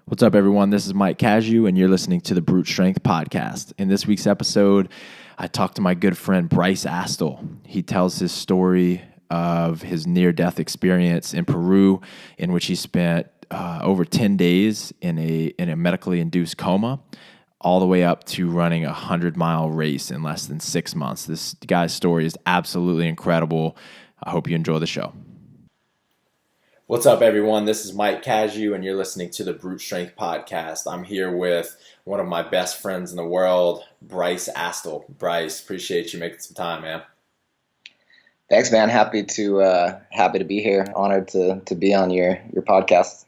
What's up, everyone? This is Mike Casu, and you're listening to the Brute Strength Podcast. In this week's episode, I talked to my good friend Bryce Astill. He tells his story of his near-death experience in Peru, in which he spent over 10 days in a medically induced coma, all the way up to running a 100-mile race in less than 6 months. This guy's story is absolutely incredible. I hope you enjoy the show. What's up, everyone? This is Mike Casu, and you're listening to the Brute Strength Podcast. I'm here with one of my best friends in the world, Bryce Astill. Bryce, appreciate you making some time, man. Thanks, man. Happy to be here. Honored to be on your podcast.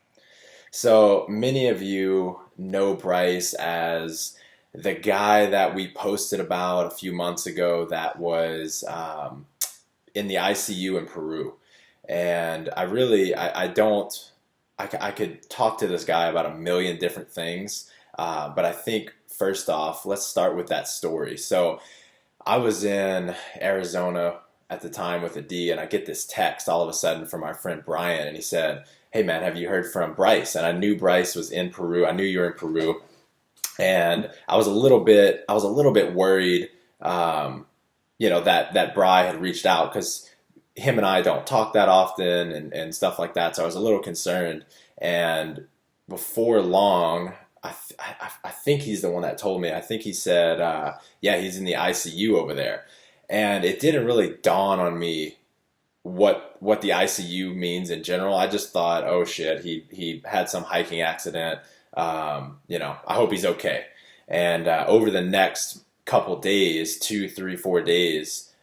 So many of you know Bryce as the guy that we posted about a few months ago that was in the ICU in Peru. And I could talk to this guy about a million different things, but I think first off, let's start with that story. So I was in Arizona at the time with a D, and I get this text all of a sudden from our friend Brian, and he said, "Hey man, have you heard from Bryce?" And I knew Bryce was in Peru. I knew you were in Peru, and I was a little bit worried, that Bry had reached out, because him and I don't talk that often and stuff like that. So I was a little concerned. And before long, I think he's the one that told me. I think he said, he's in the ICU over there. And it didn't really dawn on me what the ICU means in general. I just thought, oh shit, he had some hiking accident. I hope he's okay. And over the next couple days, 2, 3, 4 days,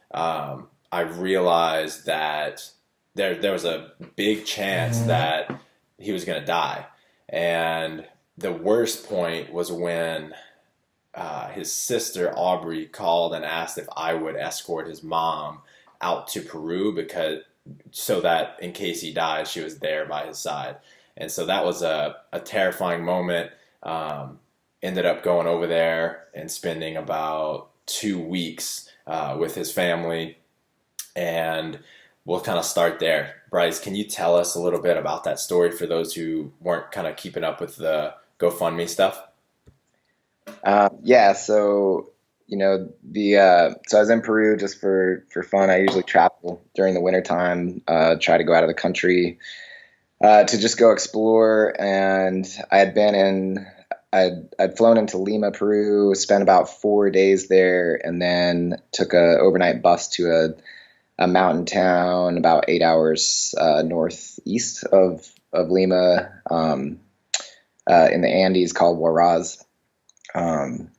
I realized that there was a big chance that he was going to die. And the worst point was when his sister, Aubrey, called and asked if I would escort his mom out to Peru, so that in case he died, she was there by his side. And so that was a terrifying moment. Ended up going over there and spending about 2 weeks with his family. And we'll kind of start there. Bryce, can you tell us a little bit about that story for those who weren't kind of keeping up with the GoFundMe stuff? So I was in Peru just for fun. I usually travel during the wintertime, try to go out of the country to just go explore. And I'd flown into Lima, Peru, spent about 4 days there, and then took a overnight bus to a mountain town about 8 hours northeast of Lima, in the Andes, called Huaraz. And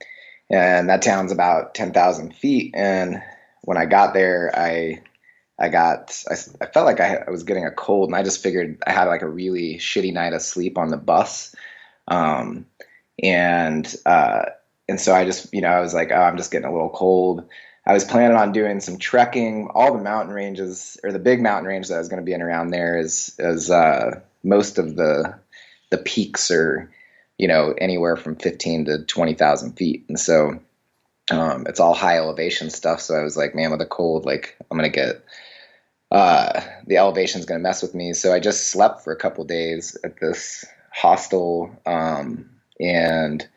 that town's about 10,000 feet. And when I got there, I felt like I was getting a cold, and I just figured I had like a really shitty night of sleep on the bus. And so I just, I was like, oh, I'm just getting a little cold. I was planning on doing some trekking. All the mountain ranges, or the big mountain range that I was going to be in around there, is most of the peaks are, anywhere from 15 to 20,000 feet. And so it's all high elevation stuff. So I was like, man, with a cold, like I'm going to get, the elevation's going to mess with me. So I just slept for a couple days at this hostel, and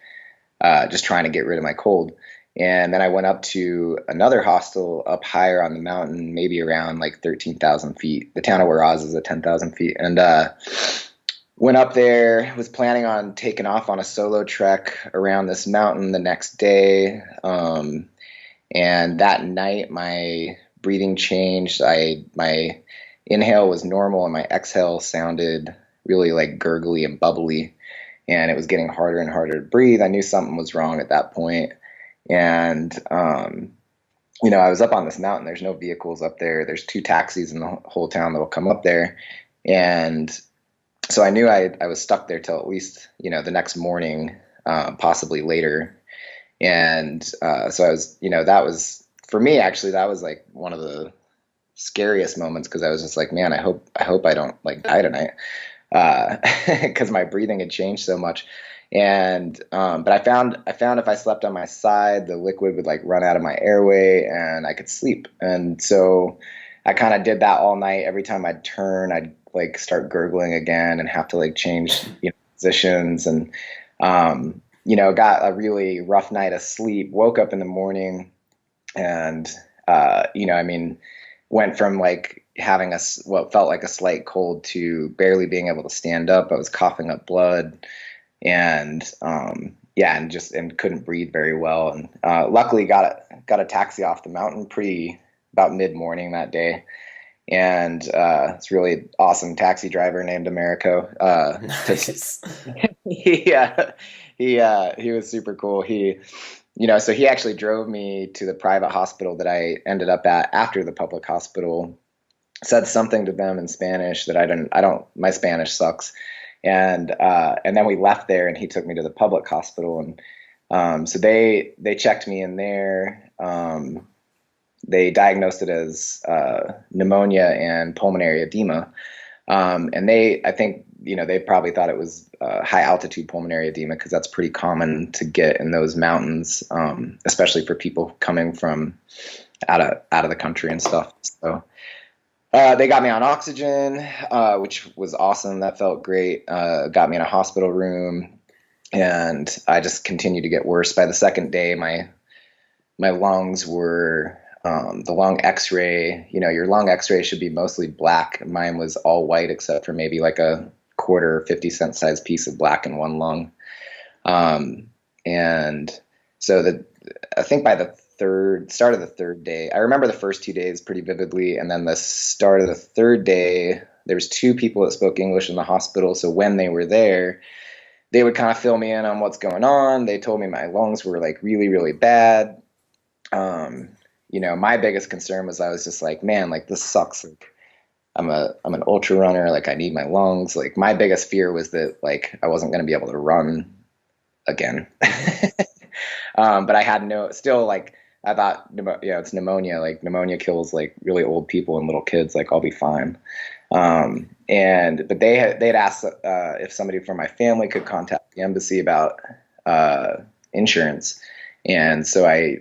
just trying to get rid of my cold. And then I went up to another hostel up higher on the mountain, maybe around like 13,000 feet. The town of Huaraz is at 10,000 feet. And went up there, was planning on taking off on a solo trek around this mountain the next day. And that night, my breathing changed. My inhale was normal, and my exhale sounded really like gurgly and bubbly. And it was getting harder and harder to breathe. I knew something was wrong at that point. And, I was up on this mountain. There's no vehicles up there. There's 2 taxis in the whole town that will come up there. And so I knew I was stuck there till at least, the next morning, possibly later. And so I was, that was, for me, actually, that was like one of the scariest moments, because I was just like, man, I hope I don't like die tonight, because my breathing had changed so much. And, but I found if I slept on my side, the liquid would like run out of my airway and I could sleep. And so I kind of did that all night. Every time I'd turn, I'd like start gurgling again and have to like change, physicians, and got a really rough night of sleep. Woke up in the morning, and I mean, went from like having what felt like a slight cold to barely being able to stand up. I was coughing up blood, and and couldn't breathe very well. And luckily got a taxi off the mountain about mid morning that day. And it's really awesome taxi driver named Americo. Nice. He was super cool. So he actually drove me to the private hospital that I ended up at after the public hospital. Said something to them in Spanish that my Spanish sucks. And then we left there, and he took me to the public hospital, and so they checked me in there. They diagnosed it as pneumonia and pulmonary edema, and I think they probably thought it was high altitude pulmonary edema, because that's pretty common to get in those mountains, especially for people coming from out of the country and stuff. So. They got me on oxygen, which was awesome. That felt great. Got me in a hospital room, and I just continued to get worse. By the second day, my lungs were the lung X-ray. Your lung X-ray should be mostly black. Mine was all white except for maybe like a quarter 50-cent size piece of black in one lung. And so I think by the start of the third day, I remember the first 2 days pretty vividly, and then the start of the third day, there was 2 people that spoke English in the hospital. So when they were there, they would kind of fill me in on what's going on. They told me my lungs were like really, really bad. My biggest concern was, I was just like, man, like this sucks. Like I'm an ultra runner. Like I need my lungs. Like my biggest fear was that like I wasn't going to be able to run again. But I had I thought, it's pneumonia. Like pneumonia kills like really old people and little kids. Like I'll be fine. But they'd asked if somebody from my family could contact the embassy about insurance, and so I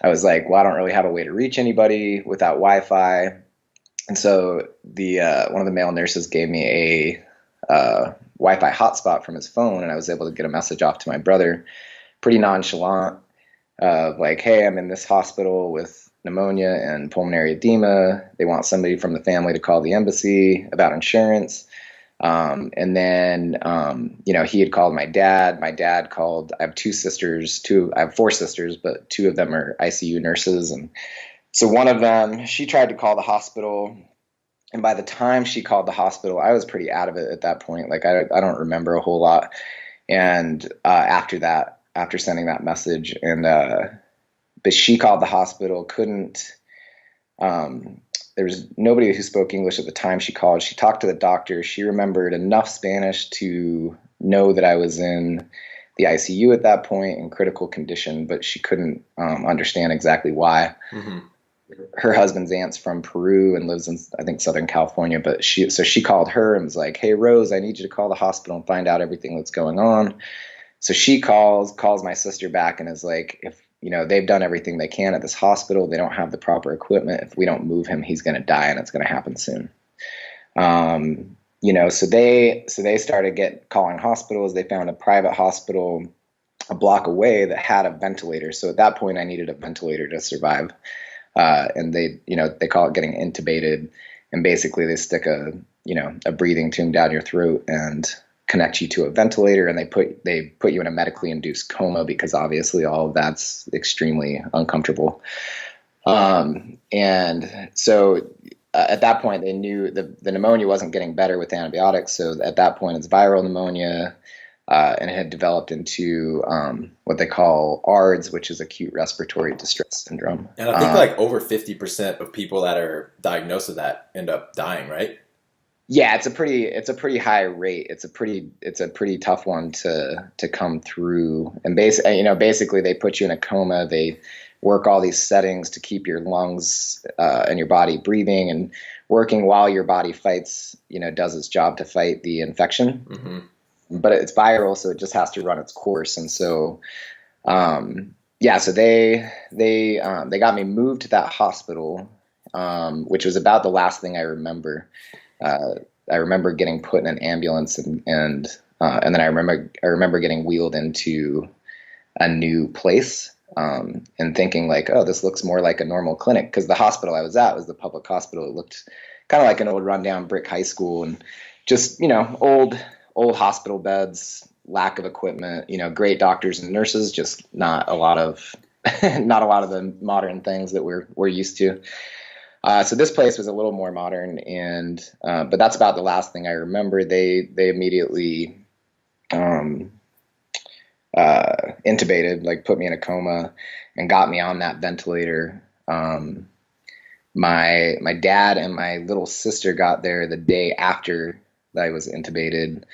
was like, well, I don't really have a way to reach anybody without Wi-Fi, and so the one of the male nurses gave me a Wi-Fi hotspot from his phone, and I was able to get a message off to my brother, pretty nonchalant. Like, hey, I'm in this hospital with pneumonia and pulmonary edema. They want somebody from the family to call the embassy about insurance. And then, he had called my dad. My dad called. I have 2 sisters. I have 4 sisters, but 2 of them are ICU nurses. And so one of them, she tried to call the hospital. And by the time she called the hospital, I was pretty out of it at that point. Like, I don't remember a whole lot. And after sending that message, and but she called the hospital, there was nobody who spoke English at the time she called. She talked to the doctor. She remembered enough Spanish to know that I was in the ICU at that point in critical condition, but she couldn't understand exactly why. Mm-hmm. Her husband's aunt's from Peru and lives in, I think, Southern California, but she called her and was like, hey, Rose, I need you to call the hospital and find out everything that's going on. So she calls my sister back and is like, if they've done everything they can at this hospital, they don't have the proper equipment. If we don't move him, he's going to die, and it's going to happen soon. So they started calling hospitals. They found a private hospital a block away that had a ventilator. So at that point, I needed a ventilator to survive. And they call it getting intubated, and basically they stick a breathing tube down your throat and connect you to a ventilator, and they put you in a medically induced coma, because obviously all of that's extremely uncomfortable. And so at that point they knew the pneumonia wasn't getting better with antibiotics. So at that point it's viral pneumonia, and it had developed into what they call ARDS, which is acute respiratory distress syndrome. And I think like over 50% of people that are diagnosed with that end up dying, right? Yeah, it's a pretty high rate. It's a pretty tough one to come through. And basically they put you in a coma. They work all these settings to keep your lungs and your body breathing and working while your body fights, does its job to fight the infection. Mm-hmm. But it's viral, so it just has to run its course. And so, so they got me moved to that hospital, which was about the last thing I remember. I remember getting put in an ambulance, and then I remember getting wheeled into a new place, and thinking like, oh, this looks more like a normal clinic, because the hospital I was at was the public hospital. It looked kind of like an old rundown brick high school, and just, old hospital beds, lack of equipment, great doctors and nurses, just not a lot of not a lot of the modern things that we're used to. So this place was a little more modern, and but that's about the last thing I remember. They immediately um, intubated, like put me in a coma, and got me on that ventilator. My dad and my little sister got there the day after I was intubated,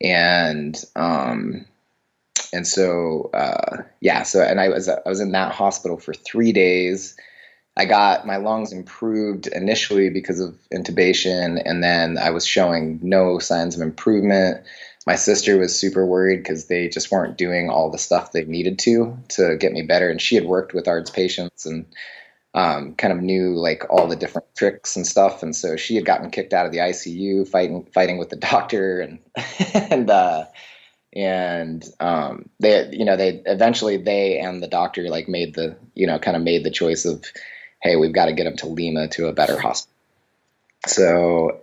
and and I was in that hospital for 3 days. I got my lungs improved initially because of intubation, and then I was showing no signs of improvement. My sister was super worried because they just weren't doing all the stuff they needed to get me better, and she had worked with ARDS patients, and kind of knew like all the different tricks and stuff. And so she had gotten kicked out of the ICU, fighting with the doctor, and they eventually, they and the doctor, like, made the kind of made the choice of, hey, we've got to get him to Lima, to a better hospital. So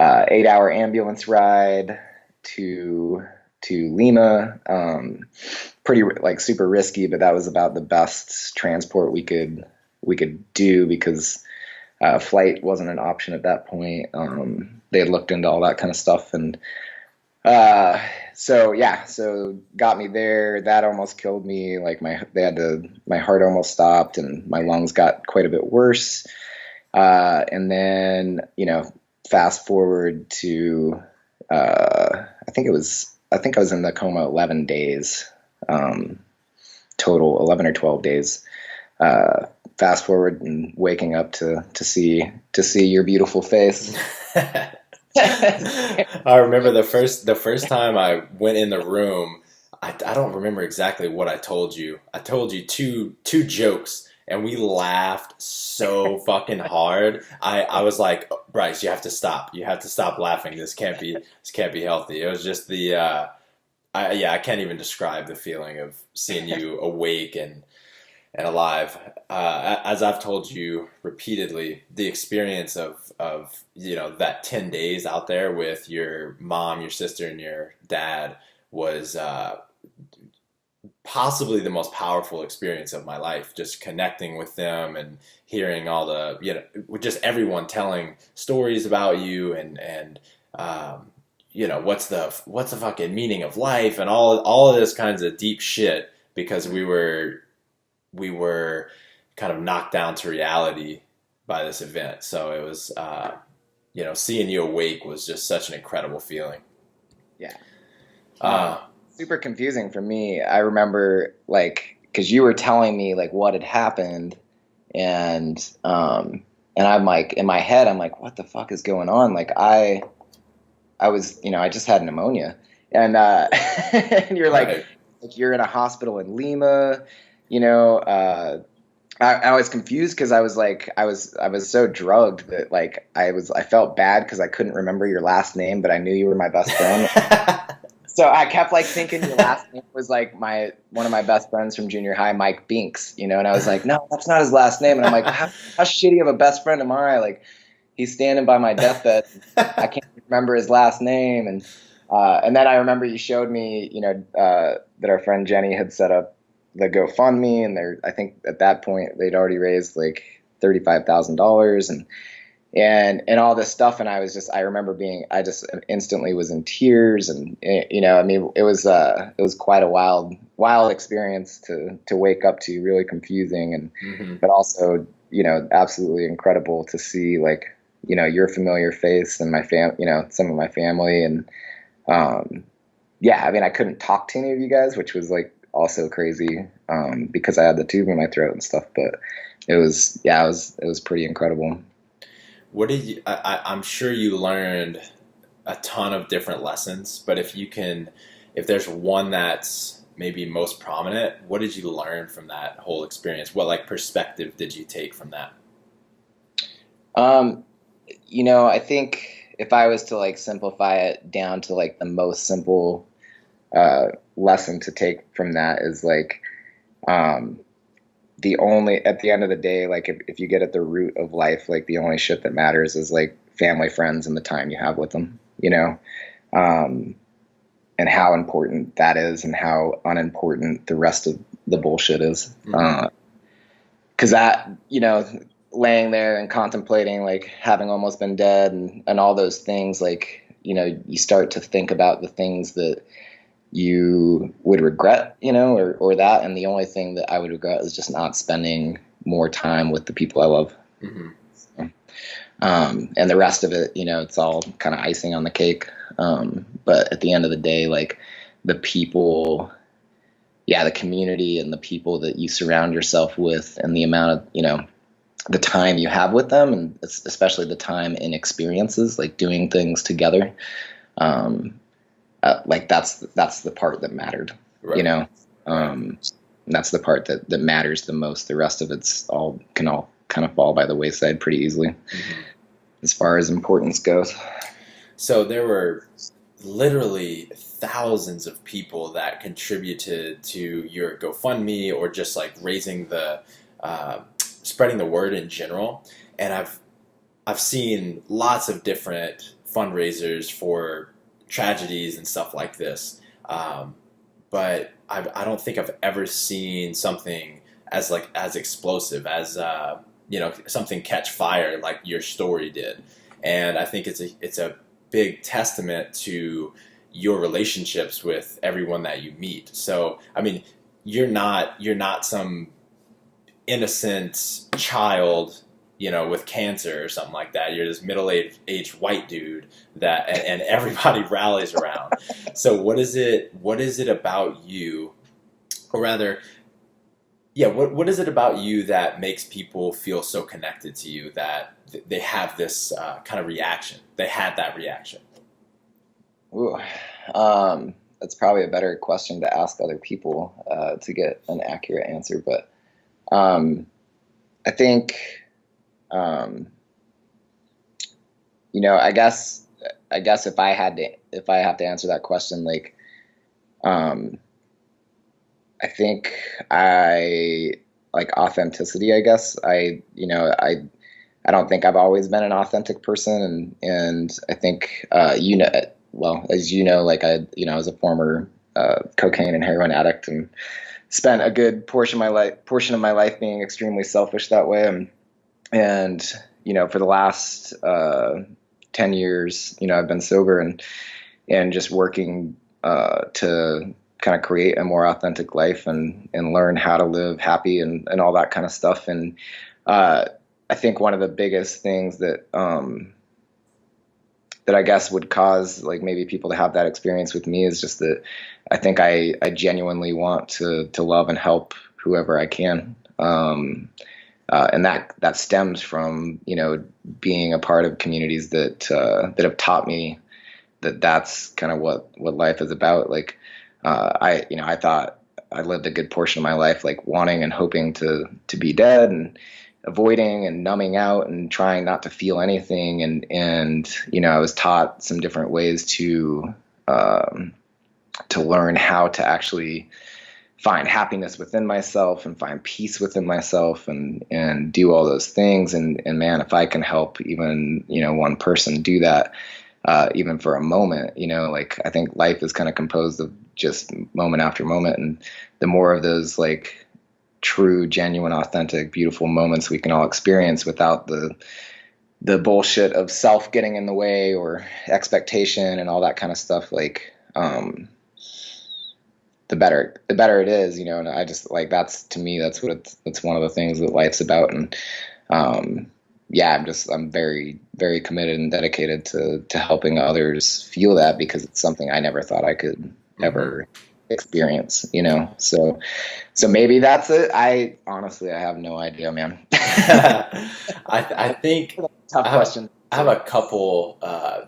8-hour ambulance ride to Lima. Pretty, like, super risky, but that was about the best transport we could do, because flight wasn't an option at that point. They had looked into all that kind of stuff, and so got me there. That almost killed me. Like, my heart almost stopped, and my lungs got quite a bit worse. And then, fast forward to, I think I was in the coma 11 days, total 11 or 12 days. Fast forward and waking up to see your beautiful face. I remember the first time I went in the room. I don't remember exactly what I told you. I told you two jokes, and we laughed so fucking hard. I was like, Bryce, you have to stop. You have to stop laughing. This can't be healthy. It was just I can't even describe the feeling of seeing you awake and alive. As I've told you repeatedly, the experience of that 10 days out there with your mom, your sister, and your dad was possibly the most powerful experience of my life. Just connecting with them and hearing all the, just everyone telling stories about you, and what's the fucking meaning of life, and all of this kinds of deep shit, because we were kind of knocked down to reality by this event. So it was, seeing you awake was just such an incredible feeling. Yeah. Super confusing for me. I remember, like, because you were telling me like what had happened, and I'm like, in my head, I'm like, what the fuck is going on? Like, I was, I just had pneumonia, and and you're Right. like you're in a hospital in Lima. I was confused because I was so drugged that, like, I felt bad because I couldn't remember your last name, but I knew you were my best friend. So I kept, like, thinking your last name was like one of my best friends from junior high, Mike Binks, and I was like, no, that's not his last name. And I'm like, how shitty of a best friend am I? Like, he's standing by my deathbed. I can't remember his last name. And then I remember you showed me, that our friend Jenny had set up the GoFundMe, and I think at that point they'd already raised like $35,000 and all this stuff. And I remember I just instantly was in tears, and I mean, it was quite a wild experience to wake up to, really confusing, and Mm-hmm. but also, absolutely incredible to see, like, your familiar face, and some of my family, and I mean, I couldn't talk to any of you guys, which was, like, also crazy, because I had the tube in my throat and stuff, but it was pretty incredible. What did you? I'm sure you learned a ton of different lessons, but if there's one that's maybe most prominent, what did you learn from that whole experience? What, like, perspective did you take from that? I think if I was to like simplify it down to like the most simple lesson to take from that is like, um, at the end of the day, like if you get at the root of life, like the only shit that matters is like family, friends, and the time you have with them, um, and how important that is and how unimportant the rest of the bullshit is. Mm-hmm. Cause that, laying there and contemplating, like having almost been dead and all those things, like, you start to think about the things that you would regret, or that. And the only thing that I would regret is just not spending more time with the people I love. Mm-hmm. And the rest of it, it's all kind of icing on the cake. But at the end of the day, like the people, yeah, the community and the people that you surround yourself with and the amount of, the time you have with them, and especially the time in experiences, like doing things together. Like that's the part that mattered, Right. that's the part that matters the most. The rest of it's all kind of fall by the wayside pretty easily, Mm-hmm. as far as importance goes. So there were literally thousands of people that contributed to your GoFundMe or just like raising spreading the word in general. And I've seen lots of different fundraisers for tragedies and stuff like this. But I don't think I've ever seen something as explosive as something catch fire like your story did. And I think it's a big testament to your relationships with everyone that you meet. So I mean, you're not some innocent child, with cancer or something like that. You're this middle-aged white dude and everybody rallies around. So what is it about you, or rather, yeah, what is it about you that makes people feel so connected to you that they have this kind of reaction? They had that reaction. Ooh, that's probably a better question to ask other people to get an accurate answer. But I think, I guess if I have to answer that question, like, I think I like authenticity. I guess I don't think I've always been an authentic person, and I think well, as you know, like I was a former cocaine and heroin addict and spent a good portion of my life being extremely selfish that way, and for the last 10 years, I've been sober and just working to kind of create a more authentic life and learn how to live happy and all that kind of stuff. And I think one of the biggest things that I guess would cause like maybe people to have that experience with me is just that I think I genuinely want to love and help whoever I can. And that stems from, being a part of communities that have taught me that that's kind of what life is about. Like, I thought I lived a good portion of my life, like wanting and hoping to be dead and avoiding and numbing out and trying not to feel anything. And I was taught some different ways to learn how to actually find happiness within myself and find peace within myself and do all those things. And man, if I can help even, one person do that, even for a moment, like I think life is kind of composed of just moment after moment. And the more of those like true, genuine, authentic, beautiful moments we can all experience without the bullshit of self getting in the way or expectation and all that kind of stuff, like, the better it is, and I just like, that's, to me, that's one of the things that life's about. And, yeah, I'm very, very committed and dedicated to helping others feel that, because it's something I never thought I could ever experience, so maybe that's it. I honestly, I have no idea, man. I think Tough question. I have a couple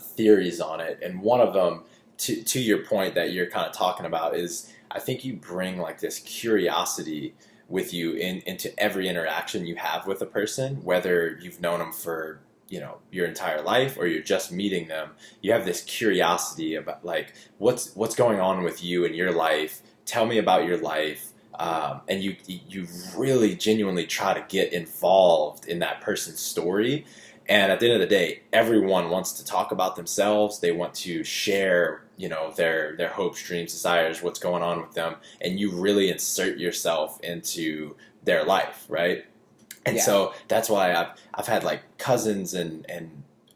theories on it, and one of them, to your point that you're kind of talking about, is I think you bring like this curiosity with you into every interaction you have with a person, whether you've known them for your entire life, or you're just meeting them, you have this curiosity about like what's going on with you in your life. Tell me about your life, and you really genuinely try to get involved in that person's story. And at the end of the day, everyone wants to talk about themselves. They want to share, their hopes, dreams, desires, what's going on with them, and you really insert yourself into their life, right? And Yeah. so that's why I've had like cousins and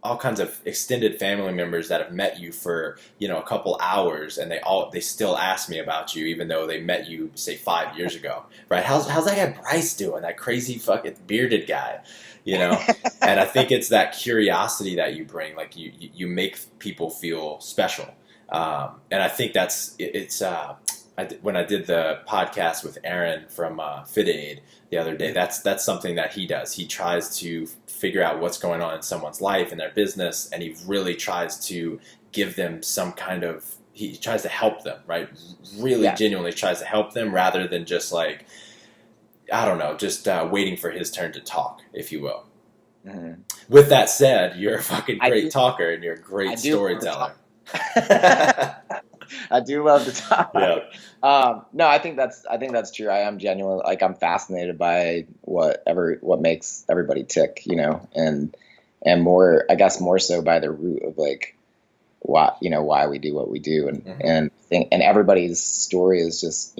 all kinds of extended family members that have met you for a couple hours, and they still ask me about you, even though they met you say 5 years ago, right? How's that guy Bryce doing? That crazy fucking bearded guy, And I think it's that curiosity that you bring, like you make people feel special, and I think when I did the podcast with Aaron from Fit Aid the other day, that's something that he does. He tries to figure out what's going on in someone's life and their business, and he really tries to give them he tries to help them, right? Really genuinely tries to help them, rather than just like, I don't know, just waiting for his turn to talk, if you will. Mm-hmm. With that said, you're a fucking great talker, and you're a great storyteller. I do love to talk. Yeah. No, I think that's true. I am genuine. Like, I'm fascinated by what makes everybody tick, and more, I guess, more so by the root of like why we do what we do, and everybody's story is just,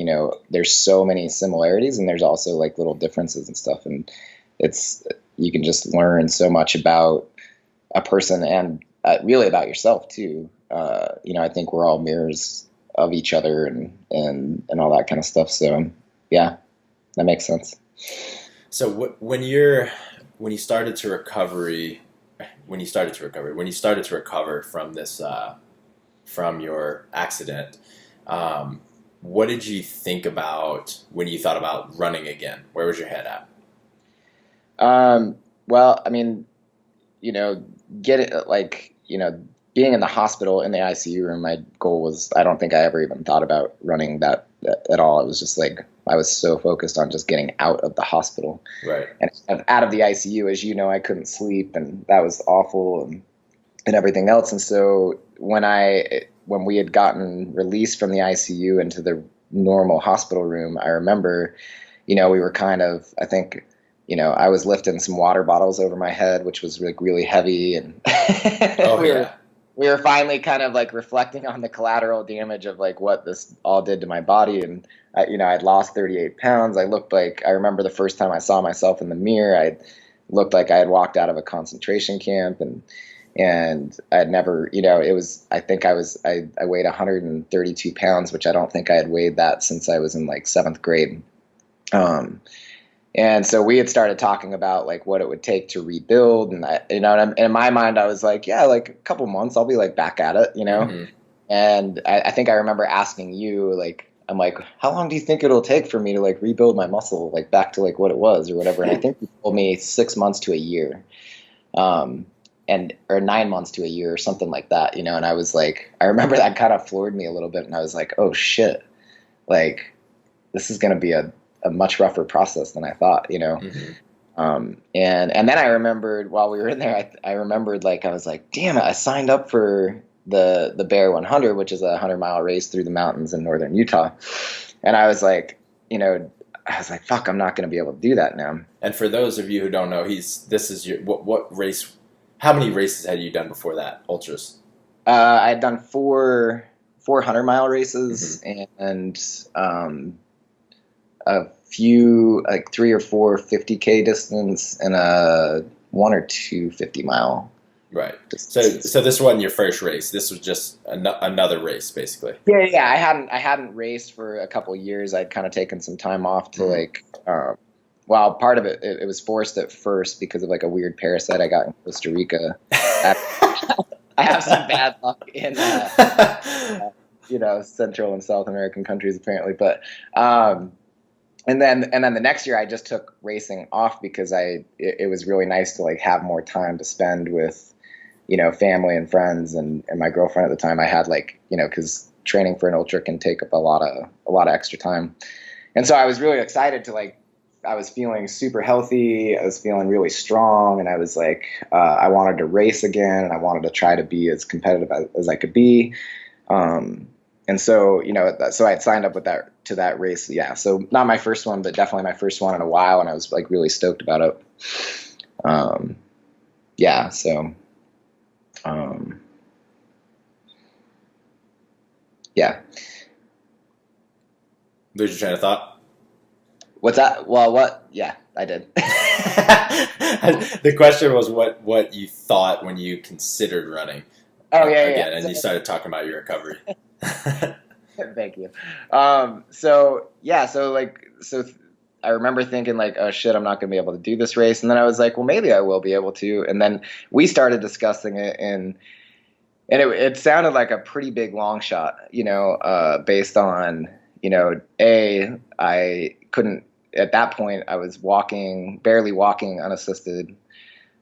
there's so many similarities, and there's also like little differences and stuff, and you can just learn so much about a person, and really about yourself too. I think we're all mirrors of each other, and all that kind of stuff. So yeah, that makes sense. So when you started to recover from this, from your accident, what did you think about when you thought about running again? Where was your head at? Well, I mean, being in the hospital in the ICU room, my goal was, I don't think I ever even thought about running that at all. It was just like, I was so focused on just getting out of the hospital. Right. And out of the ICU, as you know, I couldn't sleep, and that was awful, and everything else. And so when we had gotten released from the ICU into the normal hospital room, I remember, we were kind of, I think, I was lifting some water bottles over my head, which was like really heavy, and we were finally kind of like reflecting on the collateral damage of like what this all did to my body. And I'd lost 38 pounds. I remember the first time I saw myself in the mirror, I looked like I had walked out of a concentration camp, and I had never, I weighed 132 pounds, which I don't think I had weighed that since I was in like 7th grade. And so we had started talking about like what it would take to rebuild, and and in my mind I was like, yeah, like a couple months I'll be like back at it, Mm-hmm. And I think I remember asking you, like, I'm like, how long do you think it'll take for me to like rebuild my muscle like back to like what it was or whatever? And I think you told me 6 months to a year, or 9 months to a year or something like that, And I was like, I remember that kind of floored me a little bit, and I was like, oh shit, like this is gonna be a much rougher process than I thought, Mm-hmm. And then I remembered while we were in there, I remembered like, I was like, damn it, I signed up for the Bear 100, which is a 100-mile race through the mountains in northern Utah. And I was like, fuck, I'm not going to be able to do that now. And for those of you who don't know, what race, how many races had you done before that, ultras? I had done four 100-mile races, mm-hmm. and a few, like 3 or 4 50K distance, and a 1 or 2 50-mile. Right. So this wasn't your first race. This was just another race, basically. Yeah. I hadn't raced for a couple of years. I'd kind of taken some time off to part of it was forced at first because of like a weird parasite I got in Costa Rica. I have some bad luck in Central and South American countries apparently, but and then the next year I just took racing off because it was really nice to like have more time to spend with family and friends and my girlfriend at the time. I had like because training for an ultra can take up a lot of extra time, and so I was really excited to like I was feeling super healthy. I was feeling really strong, and I was like, I wanted to race again, and I wanted to try to be as competitive as I could be. And so, so I had signed up with that race. Yeah. So not my first one, but definitely my first one in a while. And I was like really stoked about it. Yeah. So, yeah. Lose your train of thought? What's that? Well, what? Yeah, I did. The question was what you thought when you considered running. Oh, yeah. Again, Yeah. and you started talking about your recovery. Thank you. So I remember thinking like, oh shit, I'm not going to be able to do this race. And then I was like, well, maybe I will be able to. And then we started discussing it, and it sounded like a pretty big long shot, based on, I couldn't, at that point I was barely walking unassisted.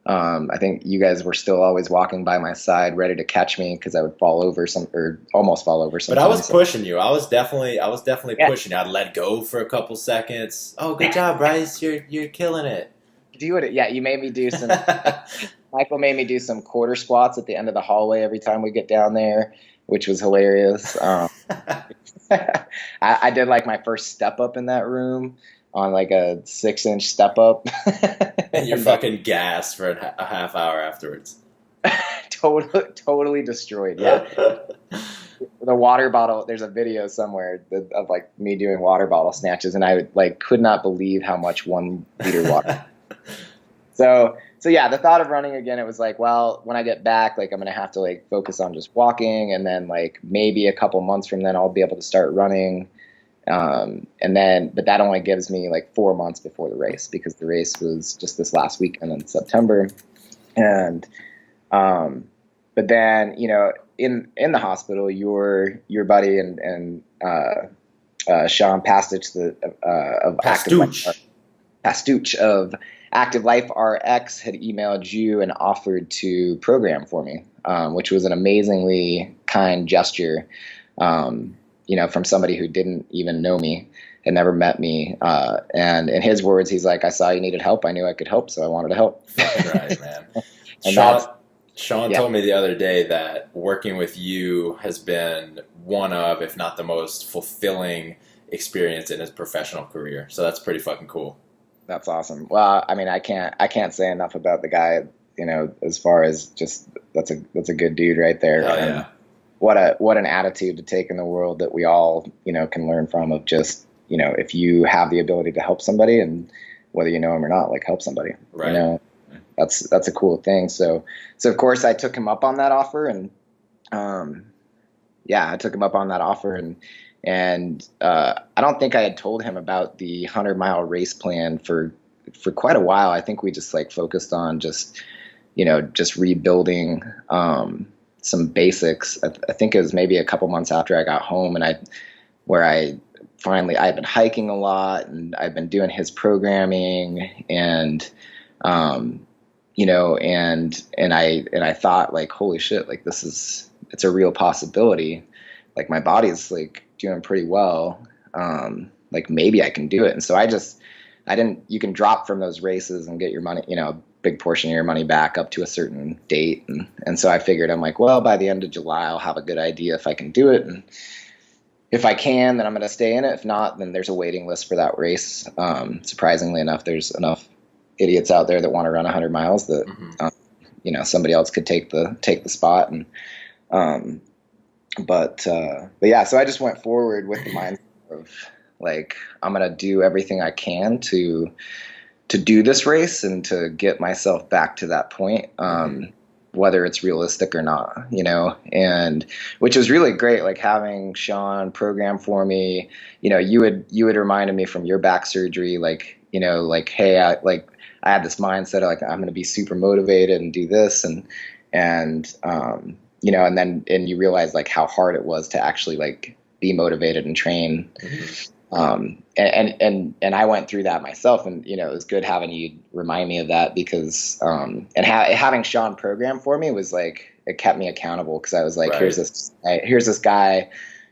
I think you guys were still always walking by my side, ready to catch me because I would fall over or almost fall over sometimes. But I was pushing you. I was definitely pushing you. I'd let go for a couple seconds. Oh, good job, Bryce. You're killing it. Do it. Yeah, you made me do some. Michael made me do some quarter squats at the end of the hallway every time we get down there, which was hilarious. I did like my first step up in that room on like a 6-inch step up. And you're fucking gassed for a half hour afterwards. Totally destroyed. Yeah. The water bottle, there's a video somewhere of like me doing water bottle snatches, and I like could not believe how much 1 liter water. So yeah, the thought of running again, it was like, well, when I get back, like I'm going to have to like focus on just walking, and then like maybe a couple months from then I'll be able to start running. But that only gives me like 4 months before the race, because the race was just this last weekend in September. And, but then, in the hospital, your buddy and Sean Pastuch of Active Life RX had emailed you and offered to program for me, which was an amazingly kind gesture. From somebody who didn't even know me, had never met me. And in his words, he's like, I saw you needed help. I knew I could help, so I wanted to help. Fucking right, man. And Sean told me the other day that working with you has been one of, if not the most fulfilling experience in his professional career. So that's pretty fucking cool. That's awesome. Well, I mean, I can't say enough about the guy, as far as just, that's a good dude right there. Hell and yeah. What an attitude to take in the world that we all, can learn from, of just, if you have the ability to help somebody, and whether you know him or not, like help somebody, right. That's a cool thing. So of course I took him up on that offer, and, I took him up on that offer, and I don't think I had told him about the 100-mile race plan for quite a while. I think we just like focused on just rebuilding, some basics. I think it was maybe a couple months after I got home, and I'd been hiking a lot, and I've been doing his programming, and and I thought like, holy shit, like it's a real possibility. Like my body's like doing pretty well. Like maybe I can do it. And so you can drop from those races and get your money, big portion of your money back up to a certain date. And so I figured, I'm like, well, by the end of July, I'll have a good idea if I can do it. And if I can, then I'm going to stay in it. If not, then there's a waiting list for that race. Surprisingly enough, there's enough idiots out there that want to run 100 miles that, somebody else could take the spot. And, but yeah, so I just went forward with the mindset of like, I'm going to do everything I can to do this race and to get myself back to that point, whether it's realistic or not, and which was really great. Like having Sean program for me, you had reminded me from your back surgery, like, hey, I had this mindset of like, I'm going to be super motivated and do this. And you realize like how hard it was to actually like be motivated and train. And I went through that myself, and it was good having you remind me of that, because having Sean program for me was like, it kept me accountable, because I was like, right. Here's this guy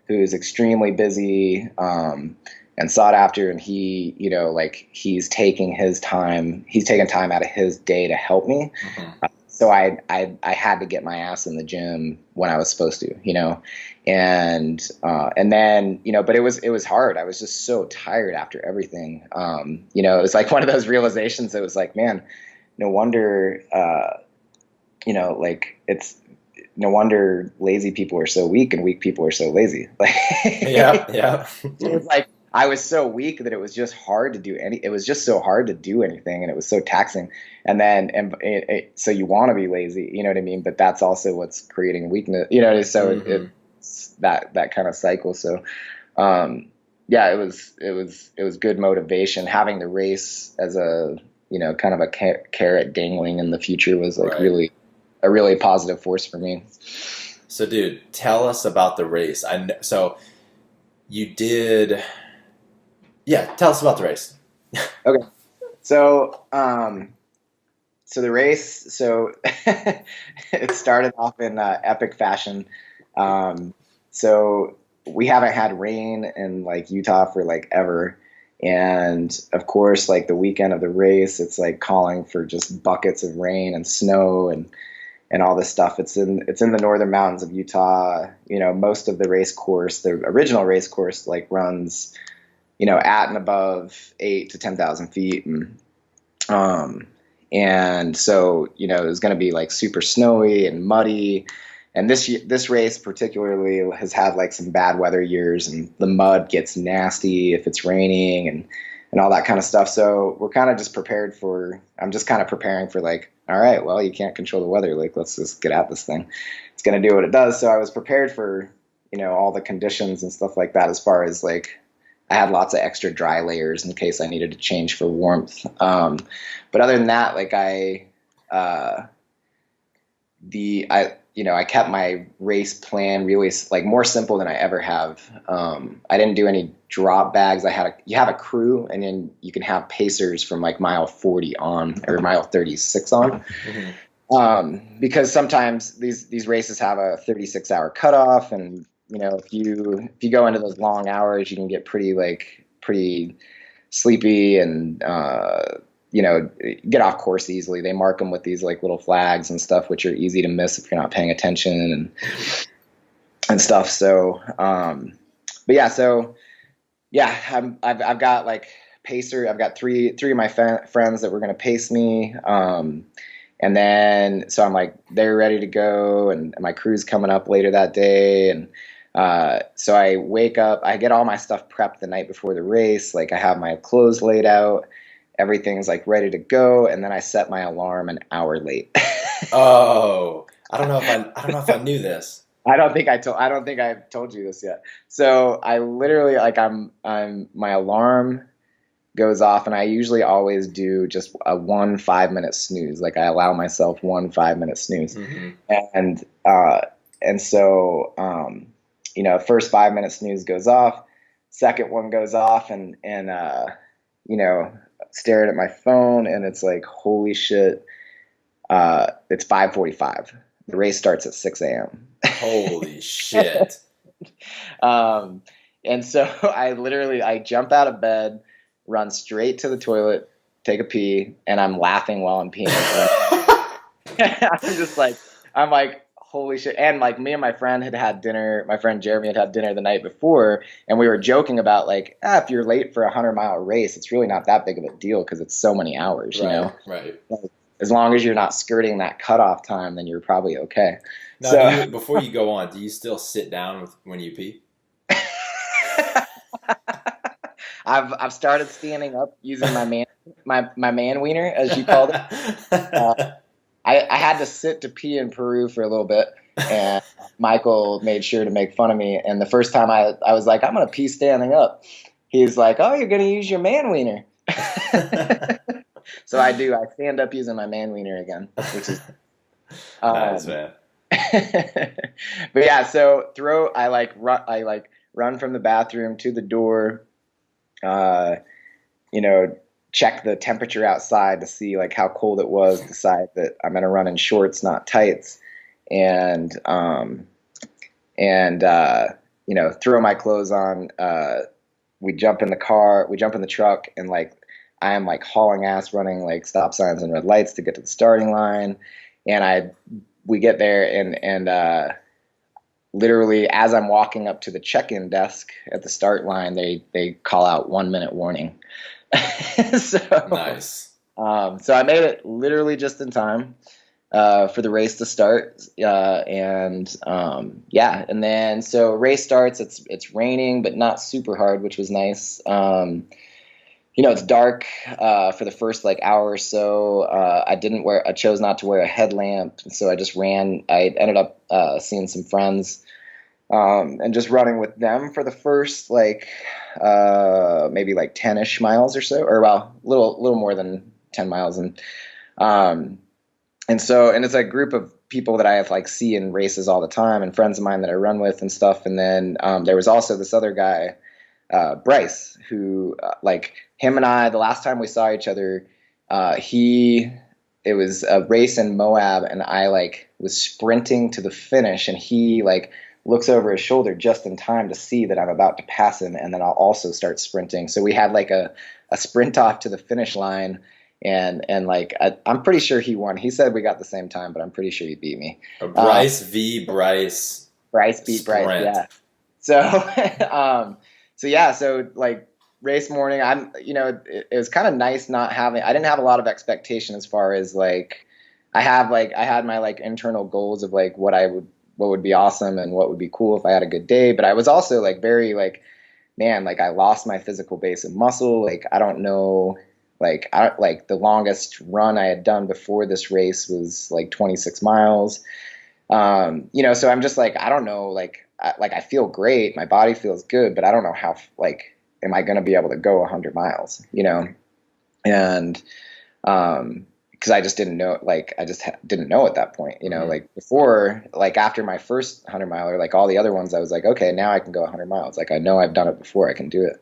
who's extremely busy, and and sought after, and he, like he's taking time out of his day to help me. Hmm. So I had to get my ass in the gym when I was supposed to, and then, but it was hard. I was just so tired after everything. It was like one of those realizations that was like, man, no wonder, like it's no wonder lazy people are so weak and weak people are so lazy. Like, Yeah, yeah. it was like I was so weak that it was just hard to do it was just so hard to do anything, and it was so taxing. And then, so you want to be lazy, you know what I mean? But that's also what's creating weakness, so Hmm. it's that kind of cycle. So, yeah, it was good motivation. Having the race as a, kind of a carrot dangling in the future was like Right. really a really positive force for me. So, dude, tell us about the race. So you did, yeah. Tell us about the race. Okay. So, so the race, so it started off in epic fashion. Um, so we haven't had rain in like Utah for like ever. And of course, like the weekend of the race, it's like calling for just buckets of rain and snow and all this stuff. It's in the northern mountains of Utah. Most of the race course, the original race course, like runs, at and above 8 to 10,000 feet, um, and so it was going to be like super snowy and muddy. And this race particularly has had like some bad weather years, and the mud gets nasty if it's raining and all that kind of stuff. So we're kind of just prepared for. I'm just kind of preparing for like, all right, well, you can't control the weather. Like, let's just get at this thing. It's going to do what it does. So I was prepared for all the conditions and stuff like that. As far as like, I had lots of extra dry layers in case I needed to change for warmth. But other than that, like uh, I kept my race plan really like more simple than I ever have. I didn't do any drop bags. You have a crew, and then you can have pacers from like mile 40 on or mile 36 on. Hmm. Because sometimes these races have a 36-hour cutoff, and if you go into those long hours, you can get pretty sleepy and get off course easily. They mark them with these like little flags and stuff, which are easy to miss if you're not paying attention and stuff. So, but yeah, so yeah, I've got like pacer. I've got three of my friends that were going to pace me. And then, so I'm like, they're ready to go, and my crew's coming up later that day. And so I wake up, I get all my stuff prepped the night before the race. Like I have my clothes laid out, everything's like ready to go, and then I set my alarm an hour late. Oh, I don't know if I knew this. I don't think I've told you this yet. So I literally like I'm my alarm goes off, and I usually always do just a 1 5-minute snooze. Like I allow myself 1 5-minute snooze. Hmm. And so first 5-minute snooze goes off, second one goes off, and staring at my phone, and it's like, holy shit, it's 5:45. The race starts at 6 a.m. Holy shit. um, and so I jump out of bed, run straight to the toilet, take a pee, and I'm laughing while I'm peeing. I'm like, holy shit. And like me and my friend had had dinner. My friend Jeremy had dinner the night before, and we were joking about like, if you're late for a 100-mile race, it's really not that big of a deal because it's so many hours, Right, right. Like, as long as you're not skirting that cutoff time, then you're probably okay. Now, So before you go on, do you still sit down when you pee? I've started standing up using my man wiener, as you called it. Uh, I had to sit to pee in Peru for a little bit, and Michael made sure to make fun of me. And the first time I was like, I'm gonna pee standing up. He's like, oh, you're gonna use your man wiener. So I do. I stand up using my man wiener again, which is Nice, um, man. but yeah. So I run from the bathroom to the door. Uh, you know, check the temperature outside to see like how cold it was, decide that I'm going to run in shorts, not tights, and throw my clothes on, we jump in the car, we jump in the truck, and like I am like hauling ass, running like stop signs and red lights to get to the starting line, and we get there, and literally as I'm walking up to the check-in desk at the start line, they call out 1 minute warning. So Nice. so I made it literally just in time for the race to start. Yeah, and then so race starts. It's raining, but not super hard, which was nice. It's dark for the first like hour or so. I chose not to wear a headlamp, so I just ran. I ended up seeing some friends and just running with them for the first like maybe like 10-ish miles or so, or well, little more than 10 miles, um, and it's a group of people that I have like see in races all the time, and friends of mine that I run with and stuff. And then there was also this other guy, Bryce, who like him and I, the last time we saw each other, it was a race in Moab, and I like was sprinting to the finish, and he like looks over his shoulder just in time to see that I'm about to pass him, and then I'll also start sprinting. So we had like a sprint off to the finish line, and like I'm pretty sure he won. He said we got the same time, but I'm pretty sure he beat me. A Bryce v. Bryce. Bryce beat sprint. Bryce, yeah. So so yeah, so like race morning, it was kind of nice I didn't have a lot of expectation as far as like I had my like internal goals of like what would be awesome and what would be cool if I had a good day. But I was also like very like, man, like I lost my physical base of muscle. Like I don't know, like the longest run I had done before this race was like 26 miles. So I'm just like, I don't know, like I feel great. My body feels good, but I don't know how, like, am I going to be able to go 100 miles, and, because I just didn't know, like, didn't know at that point, like before, like after my first 100 miler, like all the other ones, I was like, okay, now I can go 100 miles. Like, I know I've done it before, I can do it.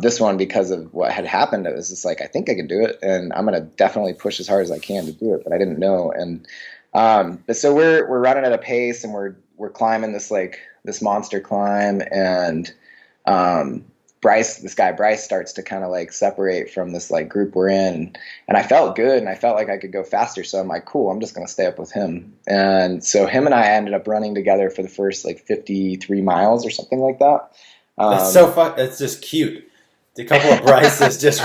This one, because of what had happened, it was just like, I think I can do it, and I'm going to definitely push as hard as I can to do it, but I didn't know. And, but so we're running at a pace, and we're climbing this monster climb, and, this guy Bryce starts to kind of like separate from this like group we're in, and I felt good, and I felt like I could go faster. So I'm like, cool, I'm just going to stay up with him. And so him and I ended up running together for the first like 53 miles or something like that. That's so fun. That's just cute. A couple of Bryces just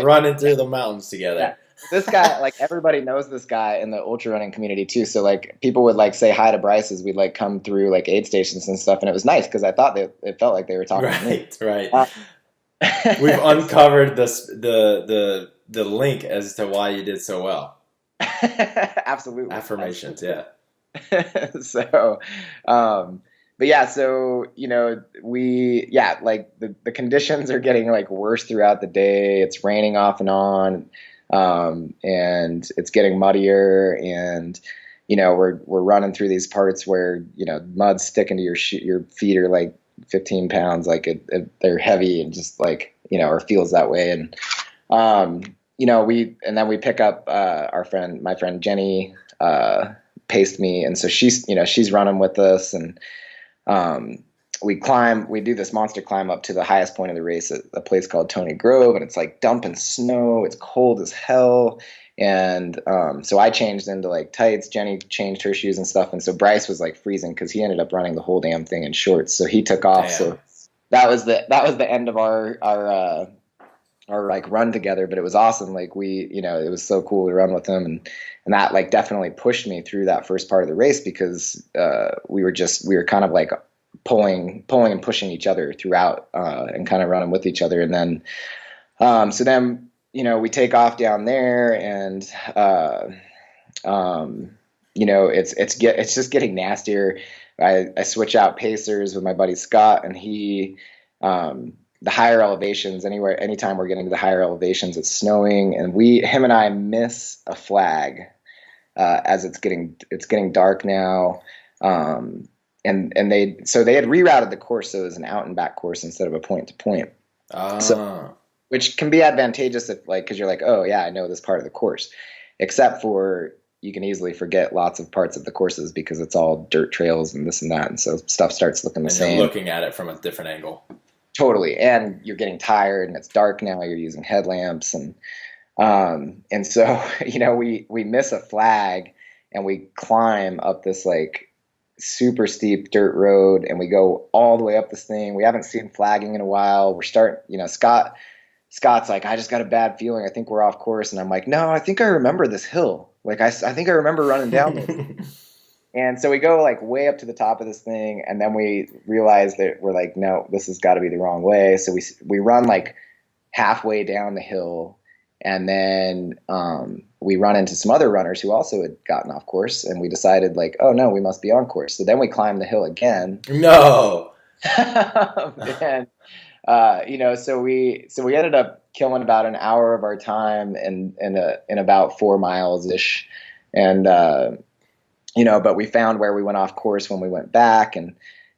running through the mountains together. Yeah. This guy, like everybody knows this guy in the ultra running community too. So like people would like say hi to Bryce as we'd like come through like aid stations and stuff, and it was nice because I thought it felt like they were talking to me. Right. We've uncovered the link as to why you did so well. Absolutely. Affirmations, yeah. So, but yeah, so like the conditions are getting like worse throughout the day. It's raining off and on. And it's getting muddier, and we're running through these parts where mud's sticking to your feet are like 15 pounds, like they're heavy, and just like or feels that way. And then we pick up my friend Jenny paced me, and so she's running with us, and we do this monster climb up to the highest point of the race at a place called Tony Grove, and it's like dumping snow. It's cold as hell. And so I changed into like tights. Jenny changed her shoes and stuff. And so Bryce was like freezing because he ended up running the whole damn thing in shorts. So he took off. Damn. So that was the end of our like run together. But it was awesome. Like it was so cool to run with him, and that like definitely pushed me through that first part of the race, because we were kind of like pulling and pushing each other throughout, and kind of running with each other. And then so then we take off down there, and it's just getting nastier. I switch out pacers with my buddy Scott, and he the higher elevations, anytime we're getting to the higher elevations, it's snowing, and him and I miss a flag as it's getting dark now. And they had rerouted the course, so it was an out and back course instead of a point to point. So, which can be advantageous because you're like, oh yeah, I know this part of the course, except for you can easily forget lots of parts of the courses because it's all dirt trails and this and that, and so stuff starts looking the same. You're looking at it from a different angle. Totally. And you're getting tired and it's dark now, you're using headlamps and so, we miss a flag and we climb up this like super steep dirt road and we go all the way up this thing. We haven't seen flagging in a while. We're starting, Scott's like, I just got a bad feeling. I think we're off course. And I'm like, no, I think I remember this hill. Like, I think I remember running down this. And so we go like way up to the top of this thing, and then we realize that we're like, no, this has got to be the wrong way. So we run like halfway down the hill, and then we run into some other runners who also had gotten off course, and we decided like, oh no, we must be on course. So then we climb the hill again. No. And so we ended up killing about an hour of our time in about 4 miles ish, and but we found where we went off course when we went back, and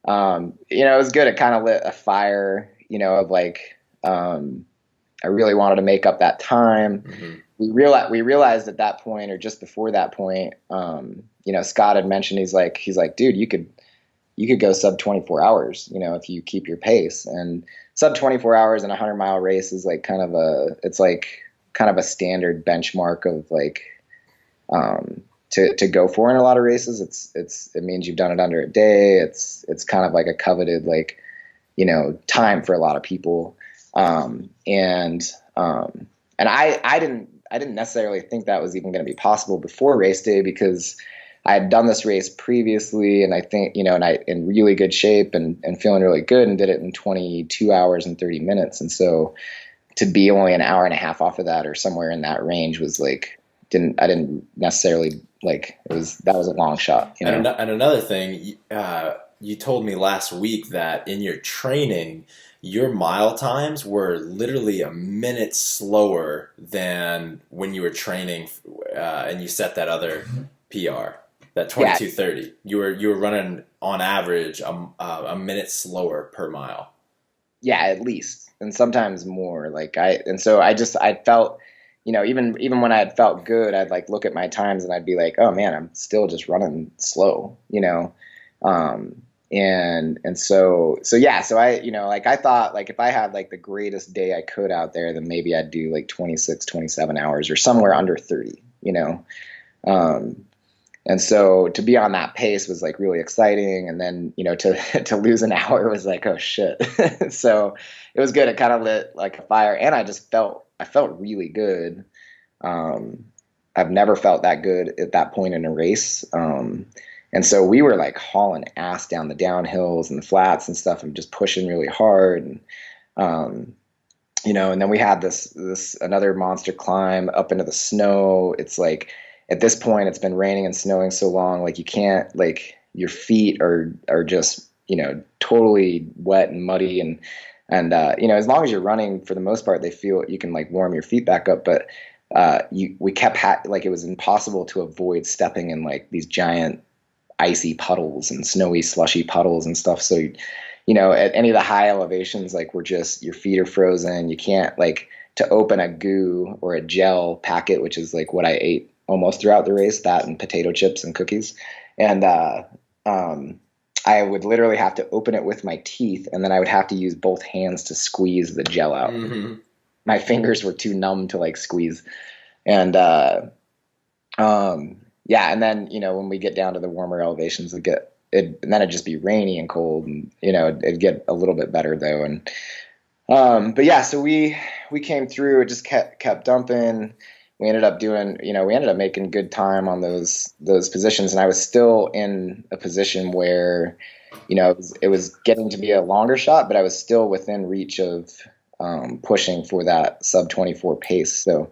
it was good. It kind of lit a fire, of like I really wanted to make up that time. Mm-hmm. We realized at that point, or just before that point, Scott had mentioned he's like, dude, you could go sub 24 hours, if you keep your pace. And sub 24 hours in a 100-mile race is like kind of a standard benchmark of like to go for in a lot of races. It means you've done it under a day. It's kind of like a coveted like time for a lot of people. And I didn't necessarily think that was even going to be possible before race day, because I had done this race previously, and I think, and I in really good shape and feeling really good, and did it in 22 hours and 30 minutes. And so to be only an hour and a half off of that, or somewhere in that range, was like, I didn't necessarily like, that was a long shot. And another thing, you told me last week that in your training, your mile times were literally a minute slower than when you were training, and you set that other PR, that 22:30. You were running on average a minute slower per mile. Yeah, at least, and sometimes more. So I felt, even when I had felt good, I'd like look at my times and I'd be like, oh man, I'm still just running slow, So I thought like if I had like the greatest day I could out there, then maybe I'd do like 26, 27 hours or somewhere under 30, and so to be on that pace was like really exciting. And then, to lose an hour was like, oh shit. So it was good. It kind of lit like a fire, and I felt really good. I've never felt that good at that point in a race. And so we were like hauling ass down the downhills and the flats and stuff, and just pushing really hard. And, and then we had this another monster climb up into the snow. It's like, at this point it's been raining and snowing so long, like you can't, like your feet are just, totally wet and muddy. And as long as you're running, for the most part, they feel you can like warm your feet back up. But, we kept like, it was impossible to avoid stepping in like these giant icy puddles and snowy slushy puddles and stuff. So, at any of the high elevations, like your feet are frozen. You can't like, to open a goo or a gel packet, which is like what I ate almost throughout the race, that and potato chips and cookies. And, I would literally have to open it with my teeth, and then I would have to use both hands to squeeze the gel out. Mm-hmm. My fingers were too numb to like squeeze. And, and then, when we get down to the warmer elevations, and then it'd just be rainy and cold, and, it'd get a little bit better though. And, but yeah, so we came through, it just kept dumping. We ended up making good time on those positions. And I was still in a position where, it was getting to be a longer shot, but I was still within reach of, pushing for that sub 24 pace. So